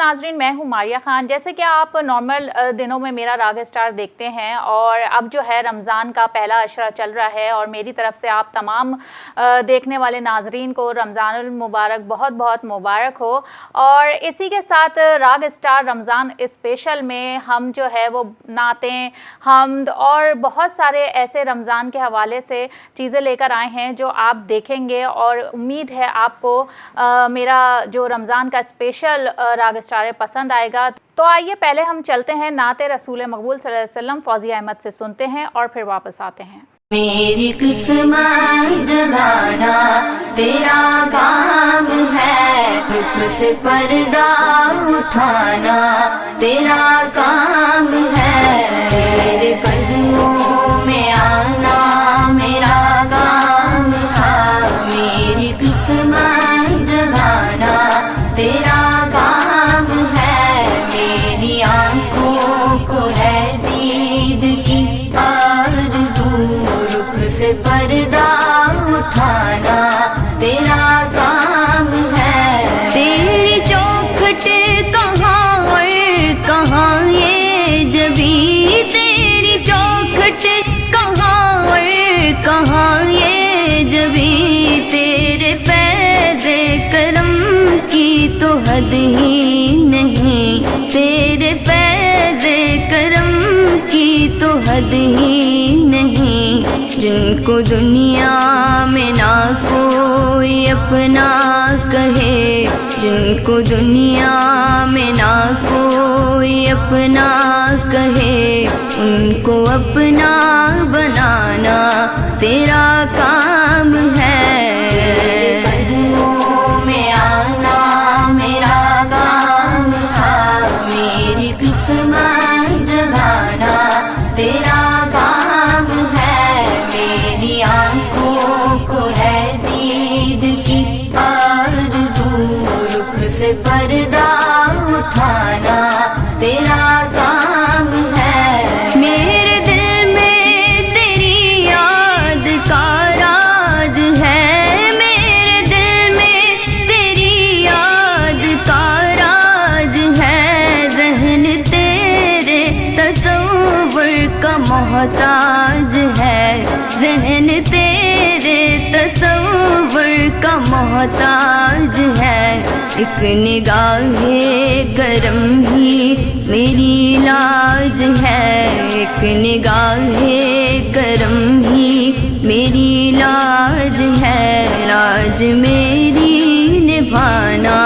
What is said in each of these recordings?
ناظرین، میں ہوں ماریہ خان۔ جیسے کہ آپ نارمل دنوں میں میرا راگ اسٹار دیکھتے ہیں، اور اب جو ہے رمضان کا پہلا عشرہ چل رہا ہے، اور میری طرف سے آپ تمام دیکھنے والے ناظرین کو رمضان المبارک بہت بہت مبارک ہو۔ اور اسی کے ساتھ راگ اسٹار رمضان اسپیشل میں ہم جو ہے وہ نعتیں، حمد اور بہت سارے ایسے رمضان کے حوالے سے چیزیں لے کر آئے ہیں جو آپ دیکھیں گے، اور امید ہے آپ کو میرا جو رمضان کا اسپیشل راگ اسٹار پسند آئے گا۔ تو آئیے پہلے ہم چلتے ہیں نعت رسول مقبول صلی اللہ علیہ وسلم فوزیہ احمد سے سنتے ہیں اور پھر واپس آتے ہیں۔ میری قسمت جگانا تیرا کام ہے، حکم سے پردہ اٹھانا تیرا کام ہے، تیرے قدموں میں آنا میرا کام تھا، میری قسمت جگانا تیرا کام ہے، میری آنکھوں کو ہے دید کی آرزو، رخ سے پردہ اٹھانا تیرا کام ہے، تیری چوکھٹ کہاں اور کہاں یہ جبیں، تیری چوکھٹ کہاں اور کہاں یہ جبیں، تیرے فیض کرم کی تو حد ہی نہیں، تیرے فیض کرم کی تو حد ہی نہیں، جن کو دنیا میں نہ کوئی اپنا کہے، جن کو دنیا میں نہ کوئی اپنا کہے، ان کو اپنا بنانا تیرا کام ہے، قدموں میں آنا میرا کام تھا، میری قسمت جگانا تیرا کام ہے، میری آنکھوں کو ہے دید کی آرزو، رخ سے پردہ اٹھانا تیرا کام ہے، میرے دل میں تیری یاد کا راج ہے، میرے دل میں تیری یاد کا راج ہے، ذہن تیرے تصور کا محتاج ہے، ذہن تیرے تصور کا محتاج ہے، ایک نگاہ کرم ہی میری لاج ہے، ایک نگاہ کرم ہی میری لاج ہے، لاج میری نبھانا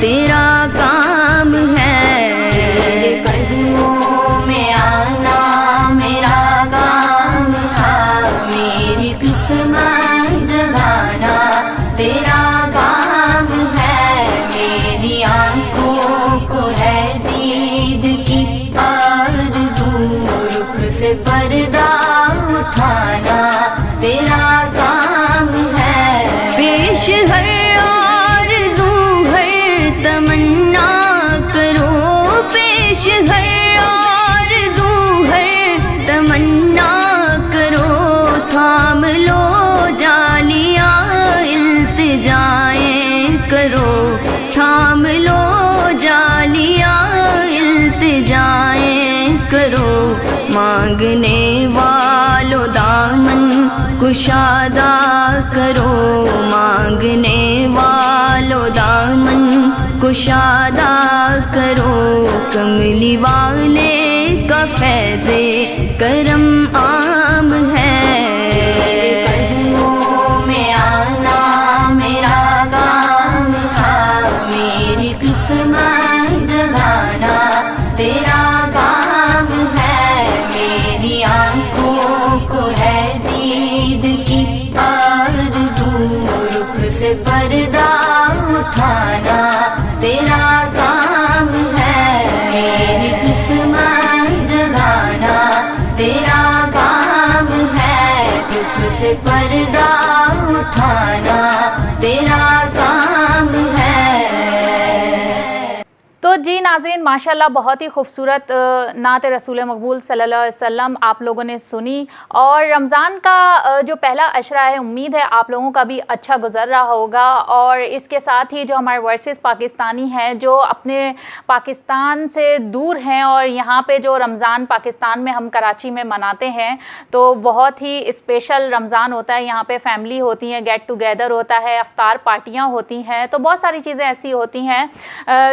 تیرا کام ہے، تیرے قدموں میں آنا میرا کام تھا، میری قسمت جگانا تیرا کام ہے، میری آنکھوں کو ہے دید کی آرزو، رخ سے پردہ اٹھانا تیرا کام ہے، پیش ہر آرزو ہر تمنا کرو، پیش ہر آرزو ہر تمنا کرو، تھام لو جالیاں التجائیں کرو، تھام لو جالیاں التجائیں کرو، مانگنے والو دامن کشادہ کرو، مانگنے والو دامن کشادہ کرو، کملی والے کا فیض کرم عام ہے، قدموں میں آنا میرا کام تھا، میری قسمت جگانا تیرا کام ہے، میری آنکھوں کو ہے دید کی آرزو، رخ سے پردہ اٹھانا تیرا کام ہے، میری قسمت جگانا تیرا کام ہے، رخ سے پردہ اٹھانا تیرا کام ہے۔ تو جی ناظرین، ماشاءاللہ بہت ہی خوبصورت نعت رسول مقبول صلی اللہ علیہ وسلم آپ لوگوں نے سنی، اور رمضان کا جو پہلا عشرہ ہے امید ہے آپ لوگوں کا بھی اچھا گزر رہا ہوگا۔ اور اس کے ساتھ ہی جو ہمارے ورسز پاکستانی ہیں جو اپنے پاکستان سے دور ہیں، اور یہاں پہ جو رمضان پاکستان میں ہم کراچی میں مناتے ہیں تو بہت ہی اسپیشل رمضان ہوتا ہے، یہاں پہ فیملی ہوتی ہیں، گیٹ ٹوگیدر ہوتا ہے، افطار پارٹیاں ہوتی ہیں، تو بہت ساری چیزیں ایسی ہوتی ہیں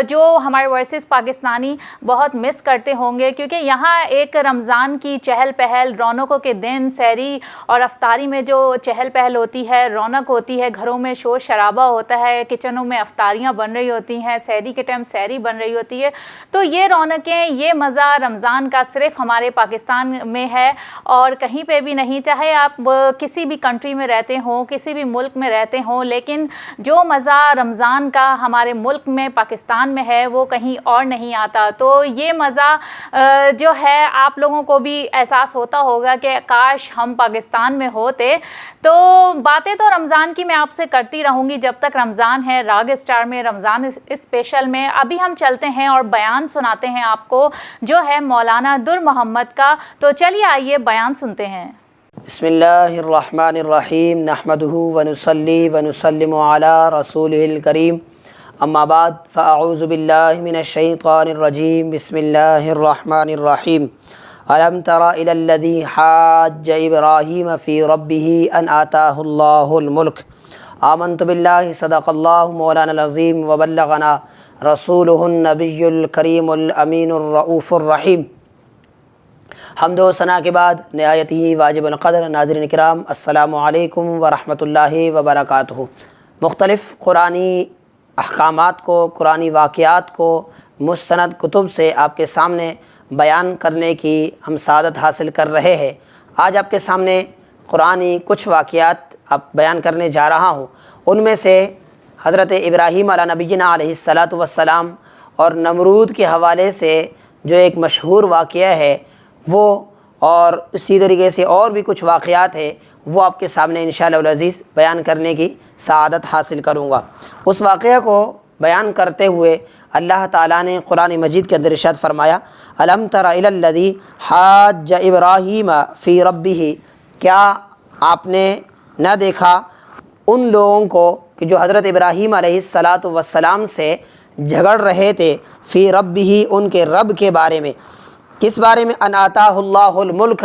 جو ہمارے ورسز پاکستانی بہت مس کرتے ہوں گے، کیونکہ یہاں ایک رمضان کی چہل پہل، رونقوں کے دن، سحری اور افطاری میں جو چہل پہل ہوتی ہے، رونق ہوتی ہے، گھروں میں شور شرابہ ہوتا ہے، کچنوں میں افطاریاں بن رہی ہوتی ہیں، سحری کے ٹائم سحری بن رہی ہوتی ہے، تو یہ رونقیں، یہ مزہ رمضان کا صرف ہمارے پاکستان میں ہے اور کہیں پہ بھی نہیں، چاہے آپ کسی بھی کنٹری میں رہتے ہوں، کسی بھی ملک میں رہتے ہوں، لیکن جو مزہ رمضان کا ہمارے ملک میں پاکستان میں ہے وہ کہیں اور نہیں آتا۔ تو یہ مزہ جو ہے آپ لوگوں کو بھی احساس ہوتا ہوگا کہ کاش ہم پاکستان میں ہوتے۔ تو باتیں تو رمضان کی میں آپ سے کرتی رہوں گی جب تک رمضان ہے، راگ اسٹار میں، رمضان اسپیشل میں۔ ابھی ہم چلتے ہیں اور بیان سناتے ہیں آپ کو جو ہے مولانا در محمد کا، تو چلیے آئیے بیان سنتے ہیں۔ بسم اللہ الرحمن الرحیم، نحمدہ ونصلی ونسلم علی رسولہ الکریم، اما بعد فاعوذ باللہ من الشیطان الرجیم، بسم اللہ الرحمن الرحیم۔ الم تر الی الذی حاج ابراہیم فی ربہ ان آتاہ اللہ الملک، آمنت باللہ، صدق اللہ مولانا العظیم، وبلغنا رسولہ النبی الکریم الامین الرؤوف الرحیم۔ حمد و ثنا کے بعد نہایت ہی واجب القدر ناظرین کرام، السلام علیکم ورحمۃ اللہ وبرکاتہ۔ مختلف قرآنی احکامات کو، قرآنی واقعات کو مستند کتب سے آپ کے سامنے بیان کرنے کی ہم سعادت حاصل کر رہے ہیں۔ آج آپ کے سامنے قرآنی کچھ واقعات بیان کرنے جا رہا ہوں۔ ان میں سے حضرت ابراہیم علیہ نبینا علیہ الصلاۃ والسلام اور نمرود کے حوالے سے جو ایک مشہور واقعہ ہے وہ، اور اسی طریقے سے اور بھی کچھ واقعات ہیں، وہ آپ کے سامنے انشاءاللہ العزیز بیان کرنے کی سعادت حاصل کروں گا۔ اس واقعہ کو بیان کرتے ہوئے اللہ تعالیٰ نے قرآن مجید کے اندر ارشاد فرمایا، الم تر الی الذی حاج ابراہیم فی ربہ، کیا آپ نے نہ دیکھا ان لوگوں کو کہ جو حضرت ابراہیم علیہ الصلاۃ والسلام سے جھگڑ رہے تھے، فی ربہ، ان کے رب کے بارے میں۔ کس بارے میں؟ ان آتاہ اللہ الملک،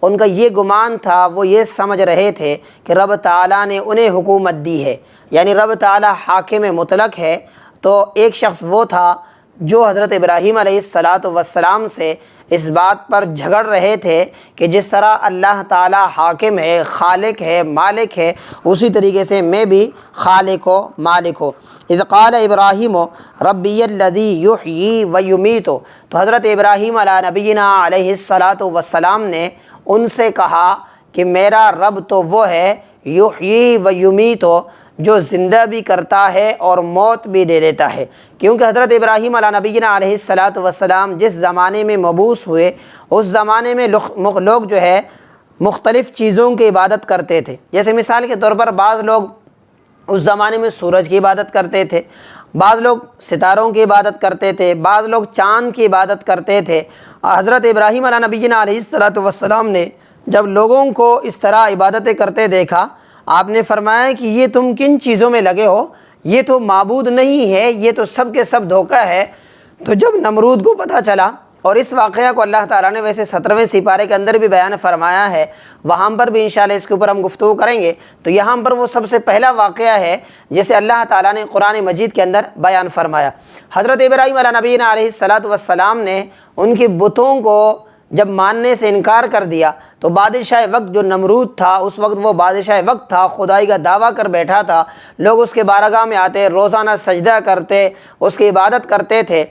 ان کا یہ گمان تھا، وہ یہ سمجھ رہے تھے کہ رب تعالیٰ نے انہیں حکومت دی ہے، یعنی رب تعالیٰ حاکم مطلق ہے۔ تو ایک شخص وہ تھا جو حضرت ابراہیم علیہ الصلاۃ والسلام سے اس بات پر جھگڑ رہے تھے کہ جس طرح اللہ تعالیٰ حاکم ہے، خالق ہے، مالک ہے، اسی طریقے سے میں بھی خالق و مالک ہوں۔ اذ قال ابراہیم ربی الذی یحیی و یمیت، تو حضرت ابراہیم علیہ نبینا علیہ الصلاۃ والسلام نے ان سے کہا کہ میرا رب تو وہ ہے یحیی و یمیت، جو زندہ بھی کرتا ہے اور موت بھی دے دیتا ہے۔ کیونکہ حضرت ابراہیم علیہ نبینا علیہ الصلاۃ والسلام جس زمانے میں مبعوث ہوئے، اس زمانے میں لوگ جو ہے مختلف چیزوں کی عبادت کرتے تھے۔ جیسے مثال کے طور پر بعض لوگ اس زمانے میں سورج کی عبادت کرتے تھے، بعض لوگ ستاروں کی عبادت کرتے تھے، بعض لوگ چاند کی عبادت کرتے تھے۔ حضرت ابراہیم علیہ نبینا علیہ الصلاۃ والسلام نے جب لوگوں کو اس طرح عبادتیں کرتے دیکھا، آپ نے فرمایا کہ یہ تم کن چیزوں میں لگے ہو، یہ تو معبود نہیں ہے، یہ تو سب کے سب دھوکہ ہے۔ تو جب نمرود کو پتہ چلا، اور اس واقعہ کو اللہ تعالیٰ نے ویسے 17ویں سپارے کے اندر بھی بیان فرمایا ہے، وہاں پر بھی انشاءاللہ اس کے اوپر ہم گفتگو کریں گے، تو یہاں پر وہ سب سے پہلا واقعہ ہے جسے اللہ تعالیٰ نے قرآن مجید کے اندر بیان فرمایا۔ حضرت ابراہیم علیہ نبینا علیہ الصلاۃ والسلام نے ان کے بتوں کو جب ماننے سے انکار کر دیا، تو بادشاہ وقت جو نمرود تھا، اس وقت وہ بادشاہ وقت تھا، خدائی کا دعویٰ کر بیٹھا تھا، لوگ اس کے بارگاہ میں آتے، روزانہ سجدہ کرتے، اس کی عبادت کرتے تھے۔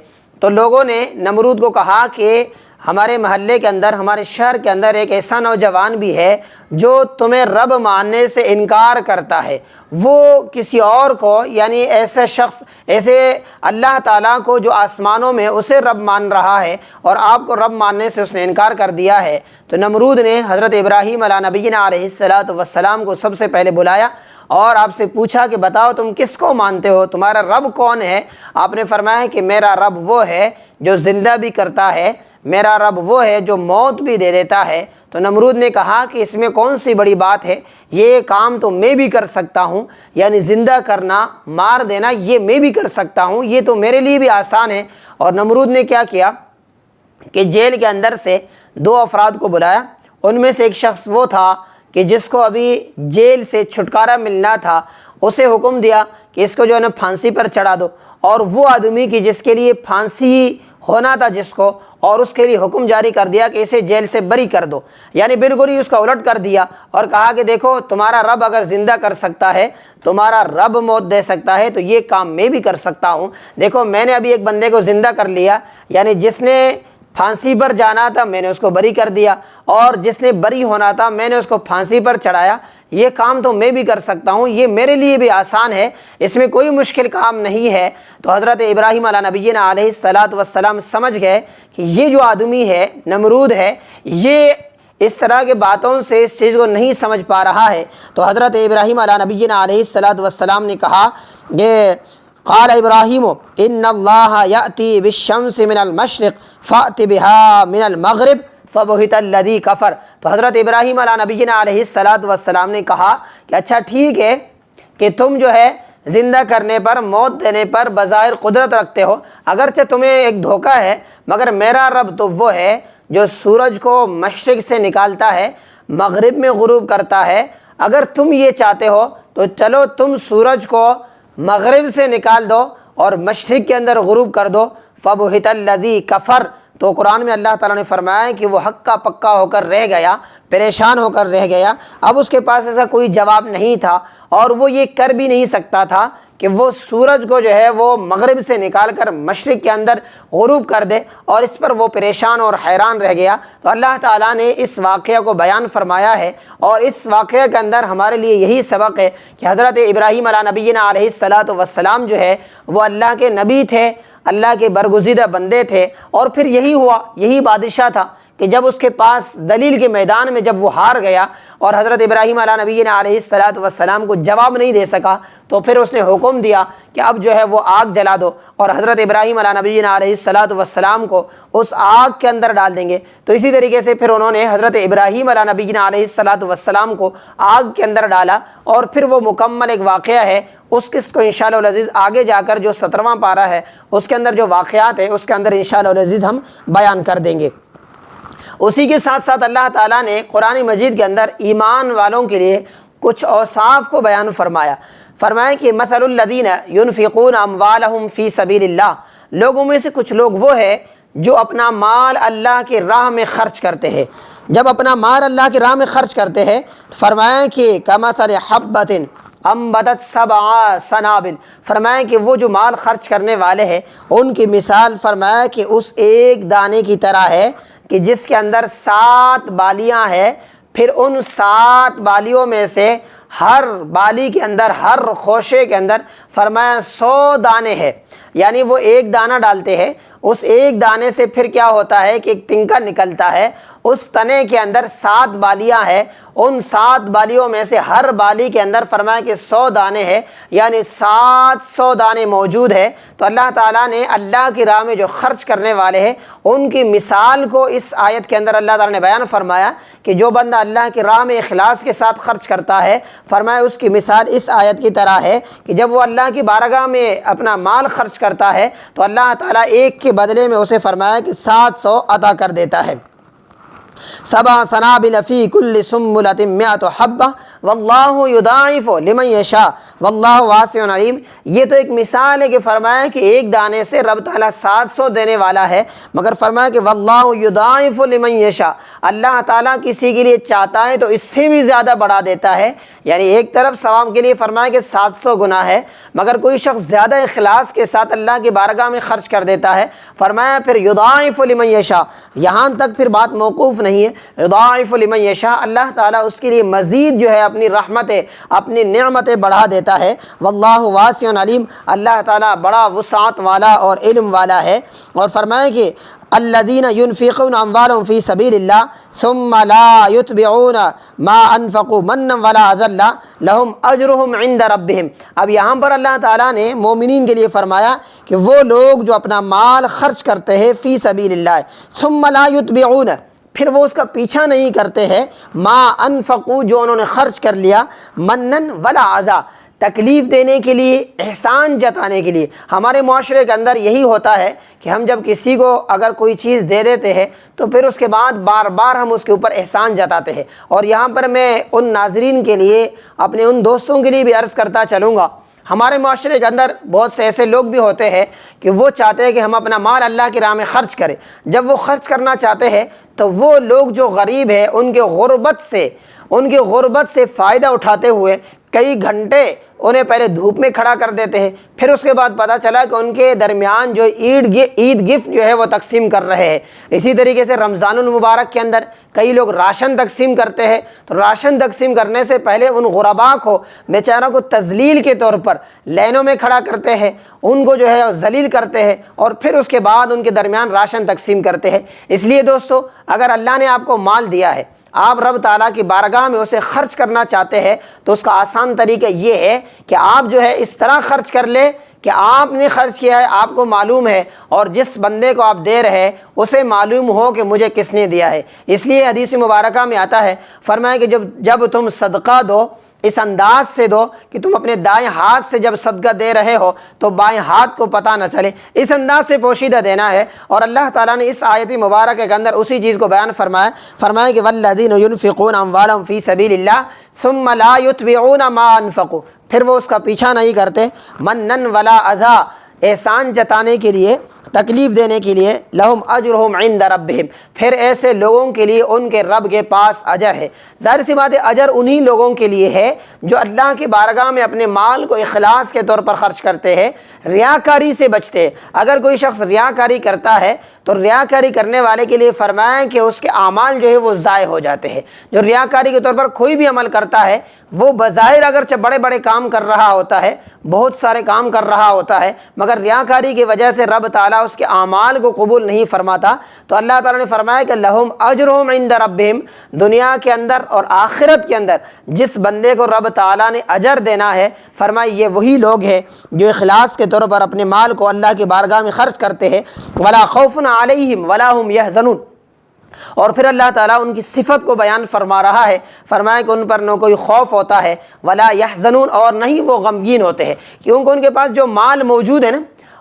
تو لوگوں نے نمرود کو کہا کہ ہمارے محلے کے اندر، ہمارے شہر کے اندر ایک ایسا نوجوان بھی ہے جو تمہیں رب ماننے سے انکار کرتا ہے، وہ کسی اور کو، یعنی ایسا شخص، ایسے اللہ تعالیٰ کو جو آسمانوں میں، اسے رب مان رہا ہے، اور آپ کو رب ماننے سے اس نے انکار کر دیا ہے۔ تو نمرود نے حضرت ابراہیم علیہ نبینا علیہ الصلاۃ والسلام کو سب سے پہلے بلایا اور آپ سے پوچھا کہ بتاؤ تم کس کو مانتے ہو، تمہارا رب کون ہے؟ آپ نے فرمایا کہ میرا رب وہ ہے جو زندہ بھی کرتا ہے، میرا رب وہ ہے جو موت بھی دے دیتا ہے۔ تو نمرود نے کہا کہ اس میں کون سی بڑی بات ہے، یہ کام تو میں بھی کر سکتا ہوں، یعنی زندہ کرنا، مار دینا، یہ میں بھی کر سکتا ہوں، یہ تو میرے لیے بھی آسان ہے۔ اور نمرود نے کیا کیا کہ جیل کے اندر سے 2 افراد کو بلایا، ان میں سے ایک شخص وہ تھا کہ جس کو ابھی جیل سے چھٹکارا ملنا تھا، اسے حکم دیا کہ اس کو جو ہے نا پھانسی پر چڑھا دو، اور وہ آدمی کی جس کے لیے پھانسی ہونا تھا جس کو، اور اس کے لیے حکم جاری کر دیا کہ اسے جیل سے بری کر دو، یعنی بالکل ہی اس کا الٹ کر دیا، اور کہا کہ دیکھو تمہارا رب اگر زندہ کر سکتا ہے، تمہارا رب موت دے سکتا ہے، تو یہ کام میں بھی کر سکتا ہوں۔ دیکھو میں نے ابھی ایک بندے کو زندہ کر لیا، یعنی جس نے پھانسی پر جانا تھا میں نے اس کو بری کر دیا، اور جس نے بری ہونا تھا میں نے اس کو پھانسی پر چڑھایا، یہ کام تو میں بھی کر سکتا ہوں، یہ میرے لیے بھی آسان ہے، اس میں کوئی مشکل کام نہیں ہے۔ تو حضرت ابراہیم علیہ نبینا علیہ السلام سمجھ گئے کہ یہ جو آدمی ہے، نمرود ہے، یہ اس طرح کے باتوں سے اس چیز کو نہیں سمجھ پا رہا ہے۔ تو حضرت ابراہیم علیہ نبینا علیہ السلام نے کہا کہ قال ابراہیم ان اللہ یأتی بالشمس من المشرق فأت بها من المغرب فبہت الذی کفر۔ تو حضرت ابراہیم علیہ نبینا علیہ السلام نے کہا کہ اچھا ٹھیک ہے کہ تم جو ہے زندہ کرنے پر، موت دینے پر بظاہر قدرت رکھتے ہو، اگرچہ تمہیں ایک دھوکہ ہے، مگر میرا رب تو وہ ہے جو سورج کو مشرق سے نکالتا ہے، مغرب میں غروب کرتا ہے۔ اگر تم یہ چاہتے ہو تو چلو تم سورج کو مغرب سے نکال دو اور مشرق کے اندر غروب کر دو، فبہت الذی کفر۔ تو قرآن میں اللہ تعالیٰ نے فرمایا کہ وہ حق کا پکا ہو کر رہ گیا، پریشان ہو کر رہ گیا، اب اس کے پاس ایسا کوئی جواب نہیں تھا، اور وہ یہ کر بھی نہیں سکتا تھا کہ وہ سورج کو جو ہے وہ مغرب سے نکال کر مشرق کے اندر غروب کر دے، اور اس پر وہ پریشان اور حیران رہ گیا۔ تو اللہ تعالیٰ نے اس واقعہ کو بیان فرمایا ہے، اور اس واقعہ کے اندر ہمارے لیے یہی سبق ہے کہ حضرت ابراہیم علیہ نبینا علیہ السلام جو ہے وہ اللہ کے نبی تھے، اللہ کے برگزیدہ بندے تھے، اور پھر یہی ہوا، یہی بادشاہ تھا کہ جب اس کے پاس دلیل کے میدان میں جب وہ ہار گیا اور حضرت ابراہیم علیہ نبینا علیہ السلام کو جواب نہیں دے سکا، تو پھر اس نے حکم دیا کہ اب جو ہے وہ آگ جلا دو، اور حضرت ابراہیم علیہ نبینا علیہ السلام کو اس آگ کے اندر ڈال دیں گے۔ تو اسی طریقے سے پھر انہوں نے حضرت ابراہیم علیہ نبینا علیہ السلام کو آگ کے اندر ڈالا، اور پھر وہ مکمل ایک واقعہ ہے، اس قسط کو انشاءاللہ العزیز آگے جا کر جو 17واں پارہ ہے اس کے اندر جو واقعات ہیں اس کے اندر انشاءاللہ العزیز ہم بیان کر دیں گے۔ اسی کے ساتھ ساتھ اللہ تعالیٰ نے قرآن مجید کے اندر ایمان والوں کے لیے کچھ اوصاف کو بیان فرمایا کہ مثل الذین ينفقون اموالهم فی سبیل اللہ، لوگوں میں سے کچھ لوگ وہ ہے جو اپنا مال اللہ کی راہ میں خرچ کرتے ہیں۔ جب اپنا مال اللہ کی راہ میں خرچ کرتے ہیں، فرمایا کہ کمثل حبۃ انبتت 7 سنابل، فرمایا کہ وہ جو مال خرچ کرنے والے ہیں ان کی مثال فرمایا کہ اس ایک دانے کی طرح ہے کہ جس کے اندر 7 بالیاں ہیں، پھر ان 7 بالیوں میں سے ہر بالی کے اندر، ہر خوشے کے اندر فرمایا 100 دانے ہیں، یعنی وہ ایک دانہ ڈالتے ہیں، اس ایک دانے سے پھر کیا ہوتا ہے کہ ایک تنکا نکلتا ہے، اس تنے کے اندر 7 بالیاں ہیں، ان 7 بالیوں میں سے ہر بالی کے اندر فرمایا کہ 100 دانے ہیں، یعنی 700 دانے موجود ہے۔ تو اللہ تعالیٰ نے اللہ کی راہ میں جو خرچ کرنے والے ہیں ان کی مثال کو اس آیت کے اندر اللہ تعالیٰ نے بیان فرمایا کہ جو بندہ اللہ کی راہ میں اخلاص کے ساتھ خرچ کرتا ہے، فرمایا اس کی مثال اس آیت کی طرح ہے کہ جب وہ اللہ کی بارگاہ میں اپنا مال خرچ کرتا ہے تو اللہ تعالیٰ ایک کے بدلے میں اسے فرمایا کہ 700 عطا کر دیتا ہے۔ 7 سنابل فی کل سنبلۃ 100 حبہ واللہ یضاعف لمن یشاء واللہ واسع علیم۔ یہ تو ایک مثال ہے کہ فرمایا کہ ایک دانے سے رب تعالیٰ 700 دینے والا ہے، مگر فرمایا کہ واللہ یضاعف لمن یشاء، اللہ تعالیٰ کسی کے لیے چاہتا ہے تو اس سے بھی زیادہ بڑھا دیتا ہے۔ یعنی ایک طرف ثواب کے لیے فرمایا کہ 700 گنا ہے، مگر کوئی شخص زیادہ اخلاص کے ساتھ اللہ کی بارگاہ میں خرچ کر دیتا ہے، فرمایا پھر یضاعف لمن یشاء، یہاں تک پھر بات موقوف نہیں ہے، یضاعف لمن یشاء، اللہ تعالیٰ اس کے لیے مزید جو ہے اپنی رحمتیں، اپنی نعمتیں بڑھا دیتا ہے۔ واللہ واسع علیم، اللہ تعالیٰ بڑا وسعت والا اور علم والا ہے۔ اور فرمایا کہ الذین ينفقون اموالهم فی سبیل اللہ ثم لا یتبعون ما انفقوا منا ولا ذلا لهم اجرهم عند ربهم۔ اب یہاں پر اللہ تعالیٰ نے مومنین کے لیے فرمایا کہ وہ لوگ جو اپنا مال خرچ کرتے ہیں فی سبیل اللہ ثم لا یتبعون، پھر وہ اس کا پیچھا نہیں کرتے ہیں، ما انفقوا جو انہوں نے خرچ کر لیا، منن ولا عذا تکلیف دینے کے لیے، احسان جتانے کے لیے۔ ہمارے معاشرے کے اندر یہی ہوتا ہے کہ ہم جب کسی کو اگر کوئی چیز دے دیتے ہیں تو پھر اس کے بعد بار بار ہم اس کے اوپر احسان جتاتے ہیں۔ اور یہاں پر میں ان ناظرین کے لیے، اپنے ان دوستوں کے لیے بھی عرض کرتا چلوں گا، ہمارے معاشرے کے اندر بہت سے ایسے لوگ بھی ہوتے ہیں کہ وہ چاہتے ہیں کہ ہم اپنا مال اللہ کی راہ میں خرچ کریں۔ جب وہ خرچ کرنا چاہتے ہیں تو وہ لوگ جو غریب ہیں ان کے غربت سے فائدہ اٹھاتے ہوئے کئی گھنٹے انہیں پہلے دھوپ میں کھڑا کر دیتے ہیں، پھر اس کے بعد پتہ چلا کہ ان کے درمیان جو عید گفٹ جو ہے وہ تقسیم کر رہے ہیں۔ اسی طریقے سے رمضان المبارک کے اندر کئی لوگ راشن تقسیم کرتے ہیں، تو راشن تقسیم کرنے سے پہلے ان غرباء کو، بیچاروں کو تذلیل کے طور پر لائنوں میں کھڑا کرتے ہیں، ان کو جو ہے ذلیل کرتے ہیں، اور پھر اس کے بعد ان کے درمیان راشن تقسیم کرتے ہیں۔ اس لیے دوستو، اگر اللہ نے آپ کو مال دیا ہے، آپ رب تعالیٰ کی بارگاہ میں اسے خرچ کرنا چاہتے ہیں، تو اس کا آسان طریقہ یہ ہے کہ آپ جو ہے اس طرح خرچ کر لیں کہ آپ نے خرچ کیا ہے، آپ کو معلوم ہے، اور جس بندے کو آپ دے رہے ہیں اسے معلوم ہو کہ مجھے کس نے دیا ہے۔ اس لیے حدیث مبارکہ میں آتا ہے، فرمایا کہ جب تم صدقہ دو اس انداز سے دو کہ تم اپنے دائیں ہاتھ سے جب صدقہ دے رہے ہو تو بائیں ہاتھ کو پتہ نہ چلے، اس انداز سے پوشیدہ دینا ہے۔ اور اللہ تعالیٰ نے اس آیت مبارکہ کے اندر اسی چیز کو بیان فرمایا کہ والذین ينفقون اموالهم فی سبیل اللہ ثم لا یتبعون ما انفقوا، پھر وہ اس کا پیچھا نہیں کرتے، منن ولا اذا احسان جتانے کے لیے، تکلیف دینے کے لیے، لہم اجرہم عند ربہم، پھر ایسے لوگوں کے لیے ان کے رب کے پاس اجر ہے۔ ظاہر سی بات ہے، اجر انہی لوگوں کے لیے ہے جو اللہ کی بارگاہ میں اپنے مال کو اخلاص کے طور پر خرچ کرتے ہیں، ریاکاری سے بچتے ہیں۔ اگر کوئی شخص ریاکاری کرتا ہے تو ریاکاری کرنے والے کے لیے فرمایا کہ اس کے اعمال جو ہے وہ ضائع ہو جاتے ہیں۔ جو ریاکاری کے طور پر کوئی بھی عمل کرتا ہے، وہ بظاہر اگرچہ بڑے بڑے کام کر رہا ہوتا ہے، بہت سارے کام کر رہا ہوتا ہے، مگر ریاکاری کی وجہ سے رب تعالیٰ اس کے اعمال کو قبول نہیں فرماتا، تو اللہ تعالیٰ نے فرمایا کہ لہم اجرہم عند ربہم، دنیا کے اندر اور آخرت کے اندر جس بندے کو رب تعالیٰ نے اجر دینا ہے، فرمایا یہ وہی لوگ ہیں جو اخلاص کے طور پر اپنے مال کو اللہ کی بارگاہ میں خرچ کرتے ہیں۔ ولا خوف علیہم ولا هم یحزنون، اور پھر اللہ تعالیٰ ان کی صفت کو بیان فرما رہا ہے، فرمایا کہ ان پر نہ کوئی خوف ہوتا ہے، ولا یحزنون، اور نہ ہی وہ غمگین ہوتے ہیں، کیونکہ ان کے پاس جو مال موجود ہے نا،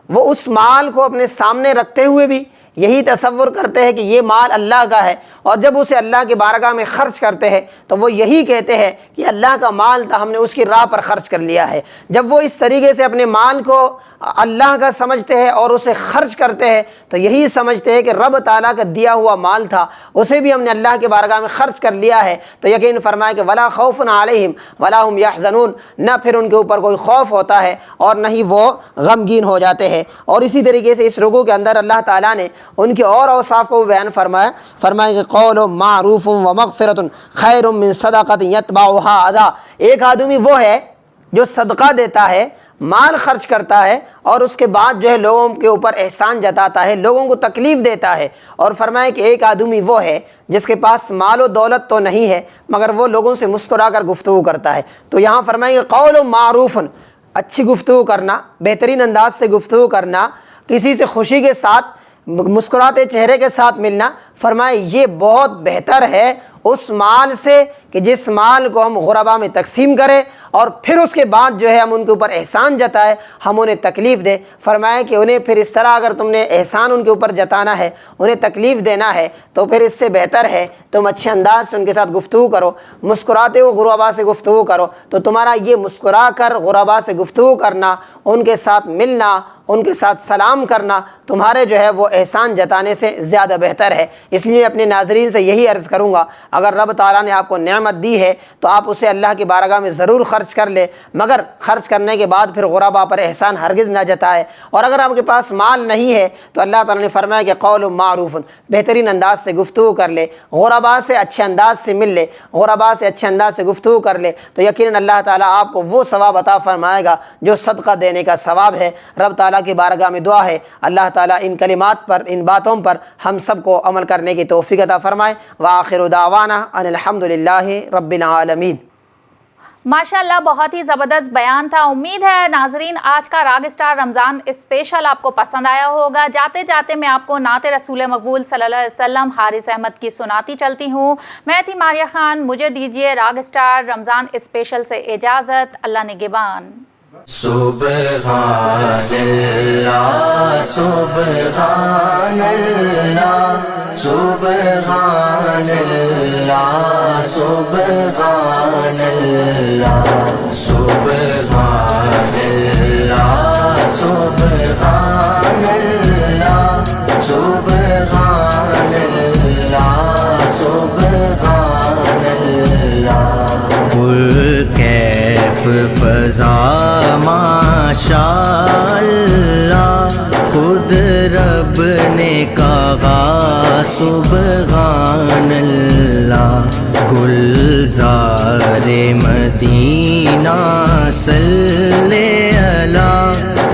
وہ اس مال کو اپنے سامنے رکھتے ہوئے بھی یہی تصور کرتے ہیں کہ یہ مال اللہ کا ہے، اور جب اسے اللہ کی بارگاہ میں خرچ کرتے ہیں تو وہ یہی کہتے ہیں کہ اللہ کا مال تھا، ہم نے اس کی راہ پر خرچ کر لیا ہے۔ جب وہ اس طریقے سے اپنے مال کو اللہ کا سمجھتے ہیں اور اسے خرچ کرتے ہیں تو یہی سمجھتے ہیں کہ رب تعالیٰ کا دیا ہوا مال تھا، اسے بھی ہم نے اللہ کی بارگاہ میں خرچ کر لیا ہے، تو یقین فرمائے کہ ولا خوف علیہم ولا هم یحزنون، نہ پھر ان کے اوپر کوئی خوف ہوتا ہے اور نہ ہی وہ غمگین ہو جاتے ہیں۔ اور اسی طریقے سے اس رکوع کے اندر اللہ تعالیٰ نے ان کے اور اوصاف کو بیان فرمایا کہ قول معروف و مغفرۃ خیر من صدقۃ یتبعها اذی، ایک آدمی وہ ہے جو صدقہ دیتا ہے، مال خرچ کرتا ہے، اور اس کے بعد جو ہے لوگوں کے اوپر احسان جتاتا ہے، لوگوں کو تکلیف دیتا ہے، اور فرمایا کہ ایک آدمی وہ ہے جس کے پاس مال و دولت تو نہیں ہے مگر وہ لوگوں سے مسکرا کر گفتگو کرتا ہے۔ تو یہاں فرمایا کہ قول معروف، اچھی گفتگو کرنا، بہترین انداز سے گفتگو کرنا، کسی سے خوشی کے ساتھ مسکراتے چہرے کے ساتھ ملنا، فرمائے یہ بہت بہتر ہے اس مال سے کہ جس مال کو ہم غرباء میں تقسیم کریں اور پھر اس کے بعد جو ہے ہم ان کے اوپر احسان جتائے، ہم انہیں تکلیف دیں۔ فرمایا کہ انہیں پھر اس طرح اگر تم نے احسان ان کے اوپر جتانا ہے، انہیں تکلیف دینا ہے، تو پھر اس سے بہتر ہے تم اچھے انداز سے ان کے ساتھ گفتگو کرو، مسکراتے ہو غرباء سے گفتگو کرو۔ تو تمہارا یہ مسکرا کر غرباء سے گفتگو کرنا، ان کے ساتھ ملنا، ان کے ساتھ سلام کرنا تمہارے جو ہے وہ احسان جتانے سے زیادہ بہتر ہے۔ اس لیے میں اپنے ناظرین سے یہی عرض کروں گا، اگر رب تعالیٰ نے آپ کو نعمت نعمت دی ہے تو آپ اسے اللہ کی بارگاہ میں ضرور خرچ کر لیں، مگر خرچ کرنے کے بعد پھر غربا پر احسان ہرگز نہ جتائے۔ اور اگر آپ کے پاس مال نہیں ہے تو اللہ تعالیٰ نے فرمایا کہ قول معروف، بہترین انداز سے گفتگو کر لے، غربا سے اچھے انداز سے مل لے، غربا سے اچھے انداز سے گفتگو کر لے تو یقیناً اللہ تعالیٰ آپ کو وہ ثواب عطا فرمائے گا جو صدقہ دینے کا ثواب ہے۔ رب تعالیٰ کی بارگاہ میں دعا ہے اللہ تعالیٰ ان کلمات پر، ان باتوں پر ہم سب کو عمل کرنے کی توفیق عطا فرمائے۔ وآخر دعوانا ان الحمدللہ رب العالمین۔ ماشاءاللہ بہت ہی زبردست بیان تھا۔ امید ہے ناظرین آج کا راگ اسٹار رمضان اسپیشل آپ کو پسند آیا ہوگا۔ جاتے جاتے میں آپ کو نعت رسول مقبول صلی اللہ علیہ وسلم حارث احمد کی سناتی چلتی ہوں۔ میں تھی ماریہ خان، مجھے دیجیے راگ اسٹار رمضان اسپیشل سے اجازت۔ اللہ نگہبان۔ سبحان اللہ سبحان اللہ سبحان اللہ سبحان اللہ سبحان اللہ سبحان اللہ سبحان اللہ سبحان اللہ۔ قل کیف فضا ماشاء اللہ، خود رب نے کہا سبحان اللہ۔ گلزار مدینہ صلی علی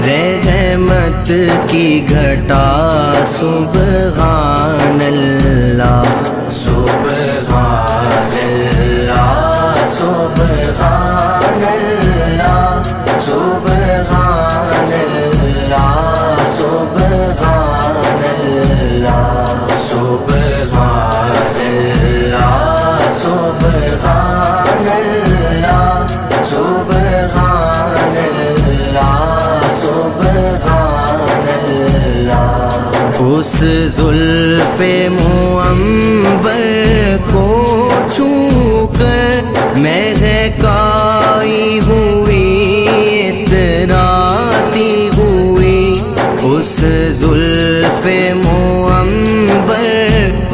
رحمت کی گھٹا سبحان اللہ سبحان اللہ سبحان اللہ سبحان اللہ سبحان اللہ سبحان اللہ سبحان اللہ سبحان اللہ سبحان اللہ۔ اس زلف معمر کو چھو کر مہکائی ہوئی اتراتی ہوئی، اس زلف معمر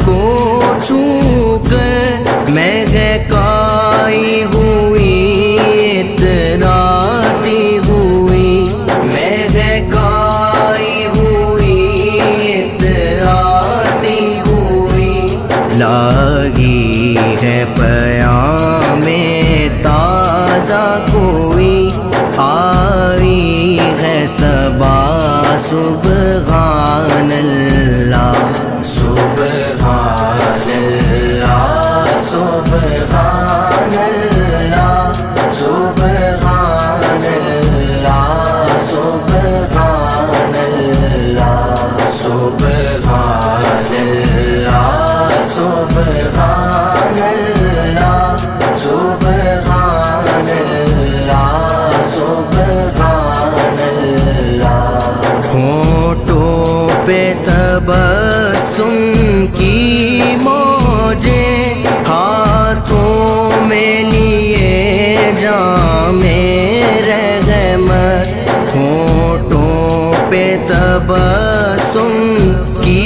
کو چھو کر مہکائی ہوئی اتراتی ہوئی، مہکائی ہوئی اتراتی ہوئی۔ لاگی ہے پیام تازہ کوئی، آئی ہے صبا سبحان اللہ سبحان اللہ سبحان اللہ سبحان اللہ سبحان اللہ سبحان اللہ سبحان اللہ سبحان اللہ سبحان اللہ۔ ہونٹوں پہ تبسم کی موجیں، ہاتھوں میں لیے جام رحمت، ہونٹوں پہ تبسم کی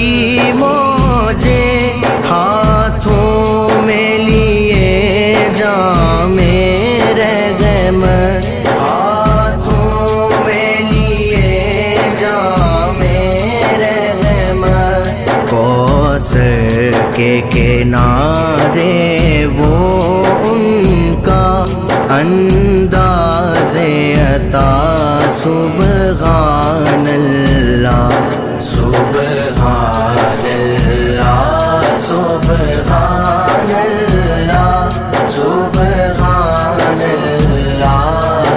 موجیں، ہاتھوں میں لیے جام رحمت، ہاتھوں میں لیے جام رحمت۔ کوثر کے کنارے وہ ان کا انداز عطا سبحان اللہ سبحان اللہ سبحان اللہ سبحان اللہ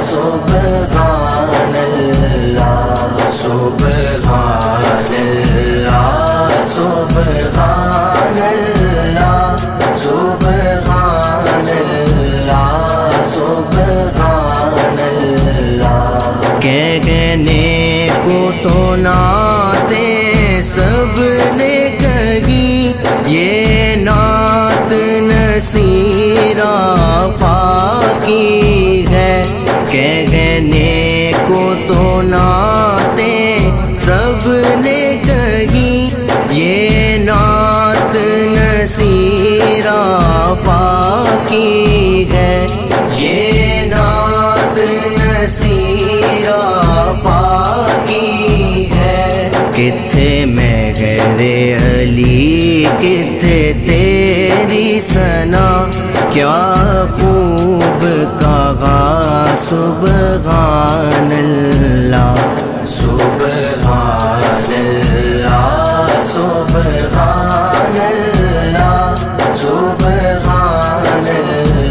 سبحان اللہ سبحان اللہ سبحان اللہ سبحان اللہ سبحان اللہ۔ کہنے کو تو نعتیں سب نے کہی، یہ نعت نصیر آفاقی ہے، کہنے کو تو نعتیں سب نے کہی، یہ نعت نصیر آفاقی کی ہے یہ نعت نصیر آفا کی ہے کتھے مہر علی کتھے تیری ثنا کیا خوب کہا سبحان اللہ سبحان اللہ سبحان اللہ سبحان اللہ سبحان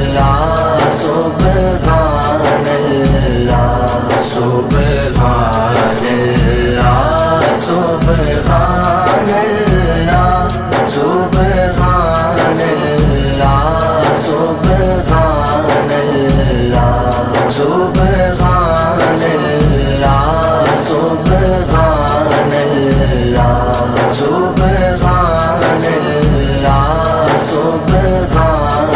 اللہ سبحان اللہ سبحان اللہ سبحان اللہ سبحان اللہ سبحان اللہ سبحان اللہ سبحان اللہ سبحان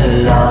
اللہ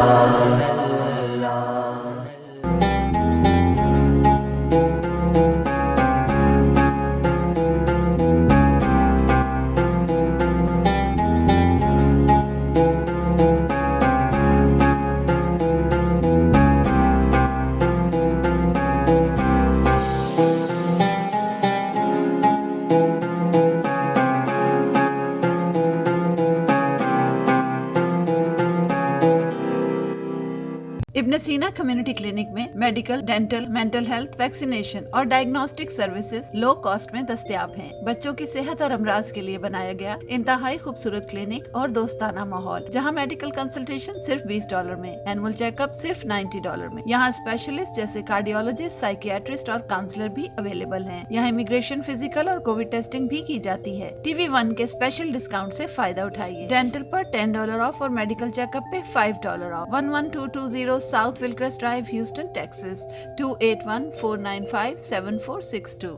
ابن سینا کمیونٹی کلینک میں medical, dental, mental health, vaccination اور ڈائگنوسٹک سروسز لو کاسٹ میں دستیاب ہیں۔ بچوں کی صحت اور امراض کے لیے بنایا گیا انتہائی خوبصورت کلینک اور دوستانہ ماحول، جہاں میڈیکل کنسلٹیشن صرف $20 میں، اینول چیک اپ صرف $90 میں۔ یہاں اسپیشلسٹ جیسے کارڈیولوجسٹ، سائکیاٹرسٹ اور کاؤنسلر بھی اویلیبل ہیں۔ یہاں امیگریشن، فزیکل اور کووڈ ٹیسٹنگ بھی کی جاتی ہے۔ ٹی وی 1 کے اسپیشل ڈسکاؤنٹ سے فائدہ اٹھائیے۔ ڈینٹل پر $10 آف اور میڈیکل چیک اپ پہ $5 off. 11220 south Wilcrest drive, Houston, Texas 2814957462۔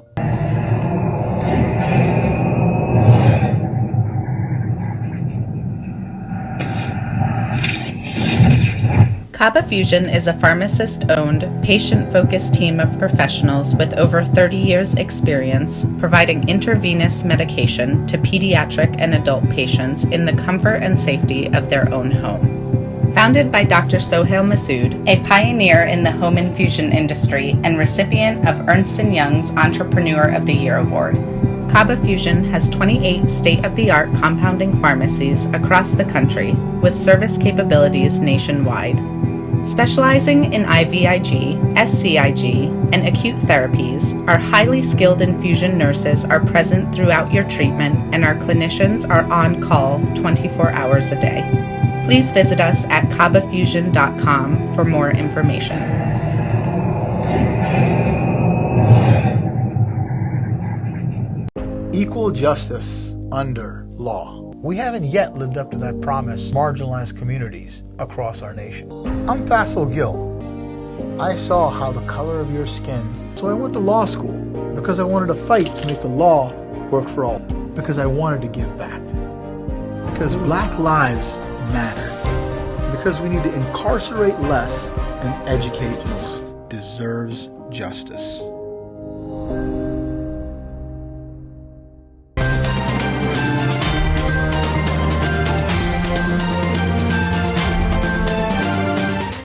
Kaba Fusion is a pharmacist-owned, patient-focused team of professionals with over 30 years' experience providing intravenous medication to pediatric and adult patients in the comfort and safety of their own home. Founded by Dr. Sohail Masood, a pioneer in the home infusion industry and recipient of Ernst & Young's Entrepreneur of the Year Award, Kaba Fusion has 28 state-of-the-art compounding pharmacies across the country with service capabilities nationwide. Specializing in IVIG, SCIG, and acute therapies, our highly skilled infusion nurses are present throughout your treatment and our clinicians are on call 24 hours a day. Please visit us at kabafusion.com for more information. Equal justice under law. We haven't yet lived up to that promise to marginalized communities across our nation. I'm Faisal Gill. I saw how the color of your skin, so I went to law school because I wanted to fight to make the law work for all. Because I wanted to give back. Because black lives matter. Because we need to incarcerate less and educate who deserves justice.